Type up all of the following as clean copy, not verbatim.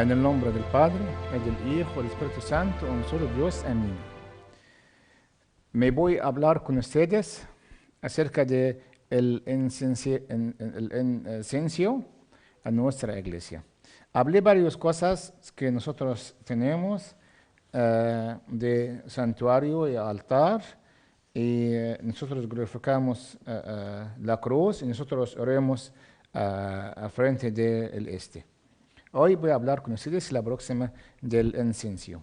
En el nombre del Padre, y del Hijo, y del Espíritu Santo, un solo Dios. Amén. Me voy a hablar con ustedes acerca de el incencio a nuestra iglesia. Hablé varias cosas que nosotros tenemos de santuario y altar, y nosotros glorificamos la cruz y nosotros oremos a frente del este. Hoy voy a hablar con ustedes la próxima del incienso.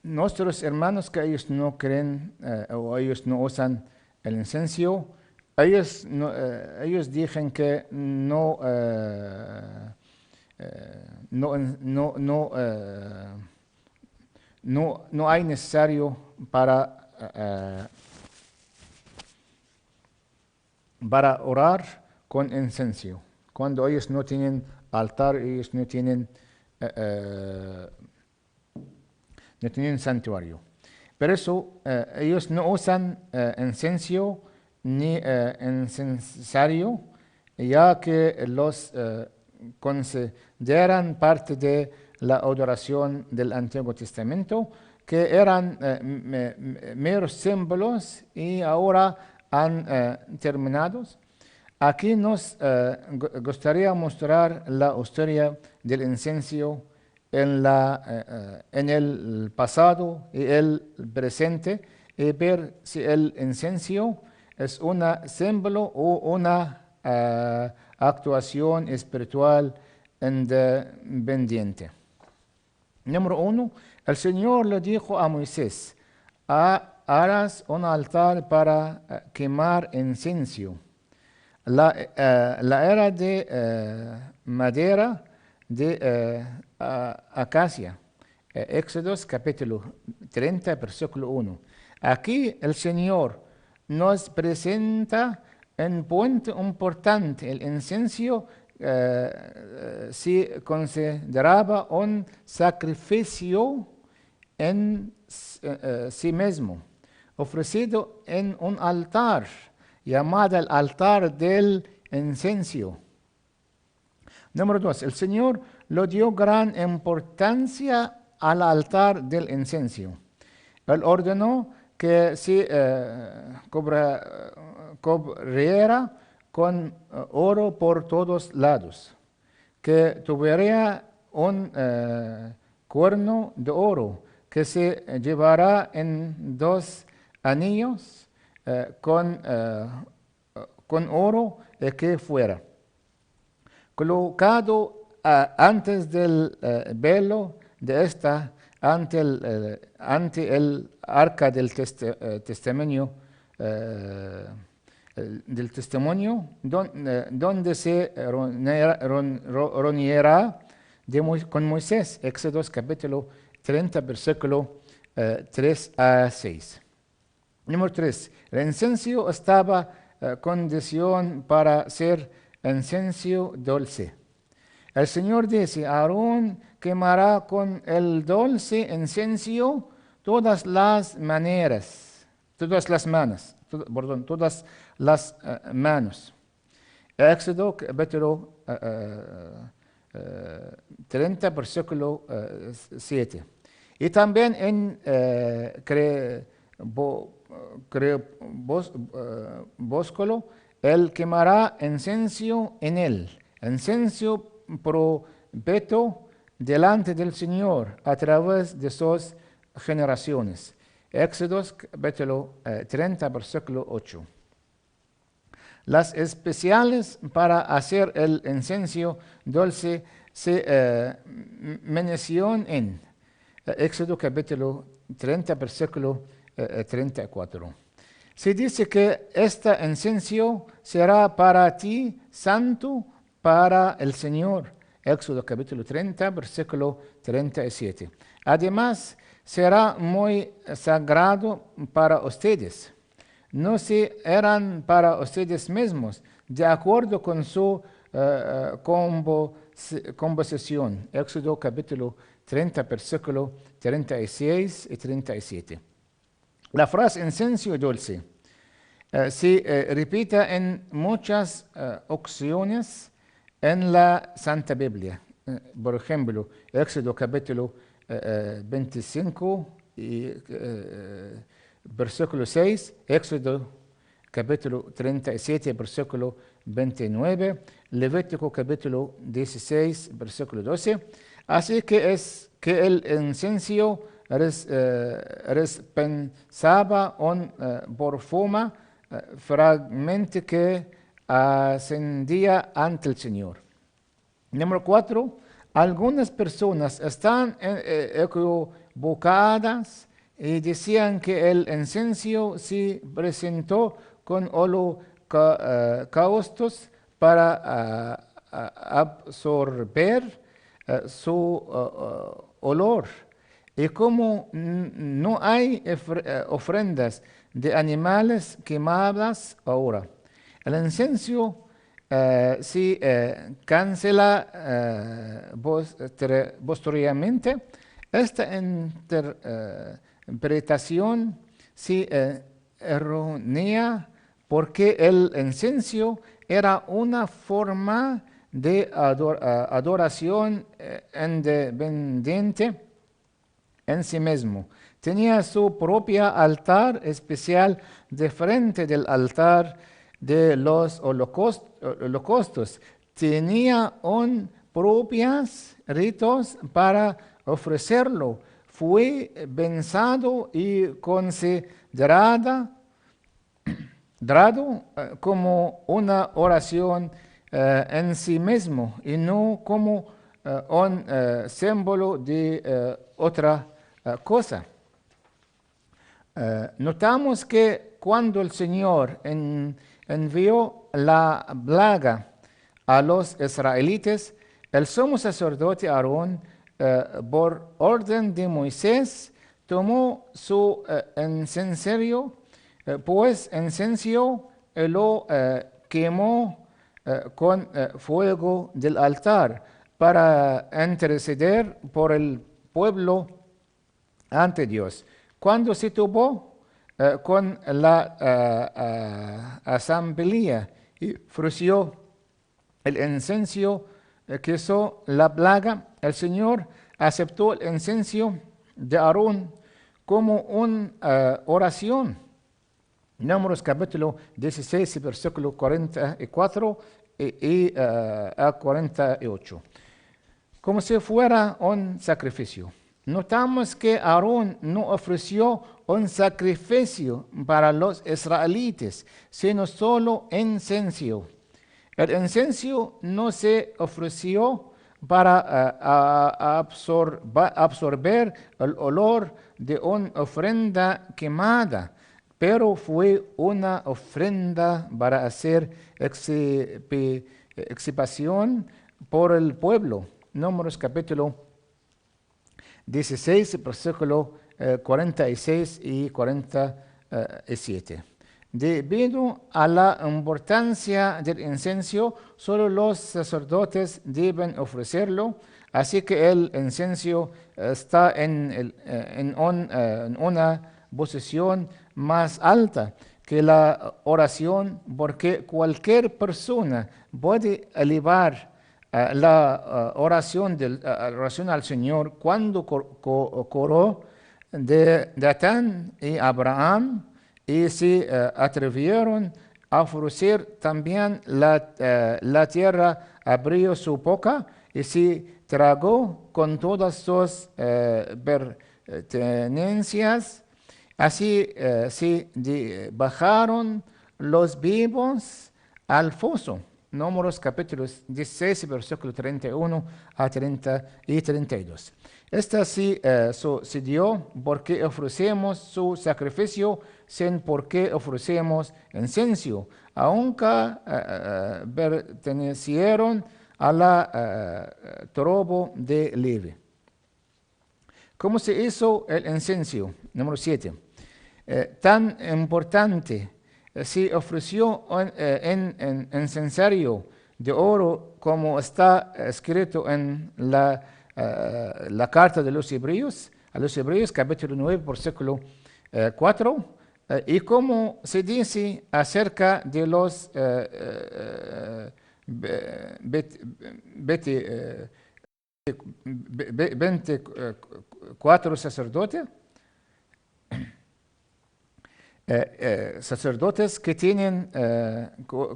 Nuestros hermanos que ellos no creen o ellos no usan el incienso, ellos dicen que no hay necesario para orar con incienso. Cuando ellos no tienen altar, ellos no tienen santuario. Por eso ellos no usan incienso ni incensario, ya que los consideran parte de la adoración del Antiguo Testamento, que eran meros símbolos y ahora han terminado. Aquí nos gustaría mostrar la historia del incienso en el pasado y el presente, y ver si el incienso es un símbolo o una actuación espiritual independiente. Número 1, el Señor le dijo a Moisés: harás un altar para quemar incienso. La era de madera de acacia. Éxodos capítulo 30, versículo 1. Aquí el Señor nos presenta un punto importante. El incienso se consideraba un sacrificio en sí mismo, ofrecido en un altar, llamado el altar del incienso. Número 2, el Señor le dio gran importancia al altar del incienso. Él ordenó que se cubriera con oro por todos lados, que tuviera un cuerno de oro que se llevará en 2 anillos con oro que fuera colocado antes del velo de ante el arca del testimonio, donde se reunirá con Moisés. Éxodos capítulo 30, versículo 3 a 6. Número 3. El incienso estaba condición para ser incienso dulce. El Señor dice: Aarón quemará con el dulce incienso todas las manos. Éxodo capítulo 30, versículo 7. Y también en bóscolo, él quemará incienso en él, incienso probeto delante del Señor a través de sus generaciones. Éxodos capítulo 30, versículo 8. Las especiales para hacer el incienso dulce se mencionan en Éxodo capítulo 30, versículo 34. Se dice que este incienso será para ti santo para el Señor. Éxodo capítulo 30, versículo 37. Además, será muy sagrado para ustedes. No se eran para ustedes mismos, de acuerdo con su composición. Éxodo capítulo 30, versículo 36 y 37. La frase incienso dulce se repite en muchas ocasiones en la Santa Biblia. por ejemplo, Éxodo capítulo 25 y versículo 6, Éxodo capítulo 37, versículo 29, Levítico capítulo 16, versículo 12. Así que es que el incienso pensaba un perfume fragmente que ascendía ante el Señor. Número 4, algunas personas están equivocadas y decían que el incienso se presentó con holocaustos para absorber su olor. Y como no hay ofrendas de animales quemadas ahora, el incienso si cancela posteriormente. Esta interpretación si errónea porque el incienso era una forma de adoración independiente en sí mismo. Tenía su propio altar especial de frente del altar de los holocaustos. Tenía propios ritos para ofrecerlo. Fue pensado y considerado como una oración en sí mismo y no como un símbolo de otra cosa. Notamos que cuando el Señor envió la plaga a los israelitas, el sumo sacerdote Aarón, por orden de Moisés, tomó su incensario, pues incenso lo quemó con fuego del altar para interceder por el pueblo ante Dios. Cuando se tuvo con la asamblea y ofreció el incienso que hizo la plaga, el Señor aceptó el incienso de Aarón como una oración. Números capítulo 16, versículo 44 y a 48. Como si fuera un sacrificio. Notamos que Aarón no ofreció un sacrificio para los israelitas, sino solo incienso. El incienso no se ofreció para absorber el olor de una ofrenda quemada, pero fue una ofrenda para hacer expiación por el pueblo. Números capítulo 16, versículo 46 y 47. Debido a la importancia del incienso, solo los sacerdotes deben ofrecerlo, así que el incienso está en una posición más alta que la oración, porque cualquier persona puede elevar la oración al Señor cuando coró de Datán y Abraham y se atrevieron a ofrecer también la tierra, abrió su boca y se tragó con todas sus pertenencias. Así se bajaron los vivos al foso. Números capítulos 16, versículo 31 a 30 y 32. Esta sí sucedió porque ofrecemos su sacrificio sin por qué ofrecemos incienso, aunque pertenecieron a la tribu de Levi. ¿Cómo se hizo el incienso? Número 7. Tan importante, se ofreció en incensario de oro como está escrito en la carta de los Hebreos, a los Hebreos capítulo 9, versículo 4, y como se dice acerca de los 24 sacerdotes, sacerdotes que tienen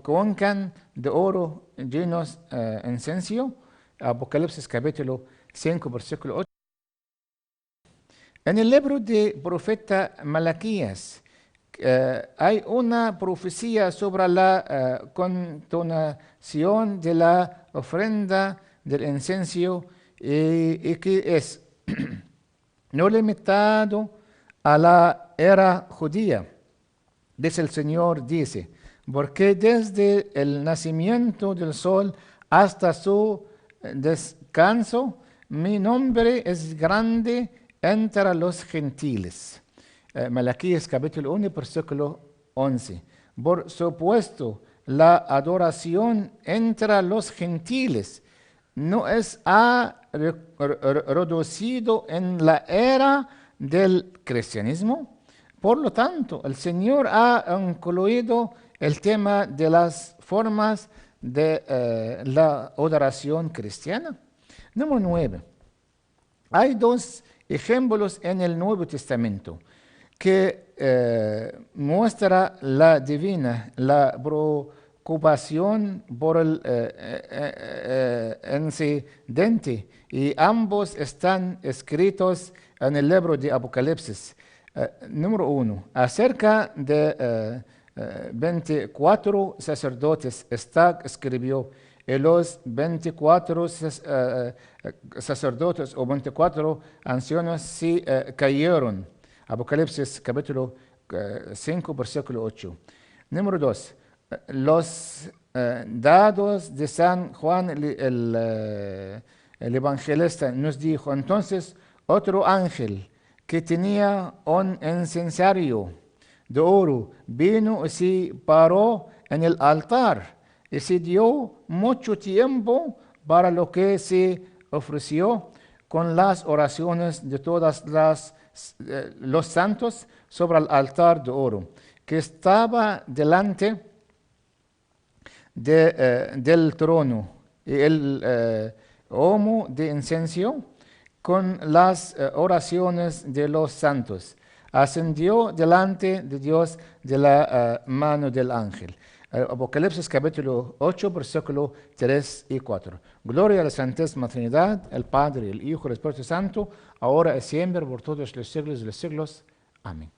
cuencan de oro llenos de incienso. Apocalipsis capítulo 5, versículo 8. En el libro de profeta Malaquías hay una profecía sobre la continuación de la ofrenda del incienso y que es no limitado a la era judía. Dice el Señor, dice, porque desde el nacimiento del sol hasta su descanso, mi nombre es grande entre los gentiles. Malaquías capítulo 1, versículo 11. Por supuesto, la adoración entre los gentiles no es reducido en la era del cristianismo. Por lo tanto, el Señor ha incluido el tema de las formas de la adoración cristiana. Número 9. Hay dos ejemplos en el Nuevo Testamento que muestra la preocupación por el incidente, y ambos están escritos en el libro de Apocalipsis. Número 1. Acerca de 24 sacerdotes está escribió, y los 24 sacerdotes o 24 ancianos se cayeron. Apocalipsis capítulo 5, versículo 8. Número 2. Los dados de San Juan el evangelista nos dijo, entonces otro ángel que tenía un incensario de oro vino y se paró en el altar y se dio mucho tiempo para lo que se ofreció con las oraciones de todas los santos sobre el altar de oro que estaba delante del trono, y el humo de incienso con las oraciones de los santos ascendió delante de Dios de la mano del ángel. Apocalipsis capítulo 8, versículo 3 y 4. Gloria a la Santísima Trinidad, el Padre, el Hijo y el Espíritu Santo, ahora y siempre, por todos los siglos de los siglos. Amén.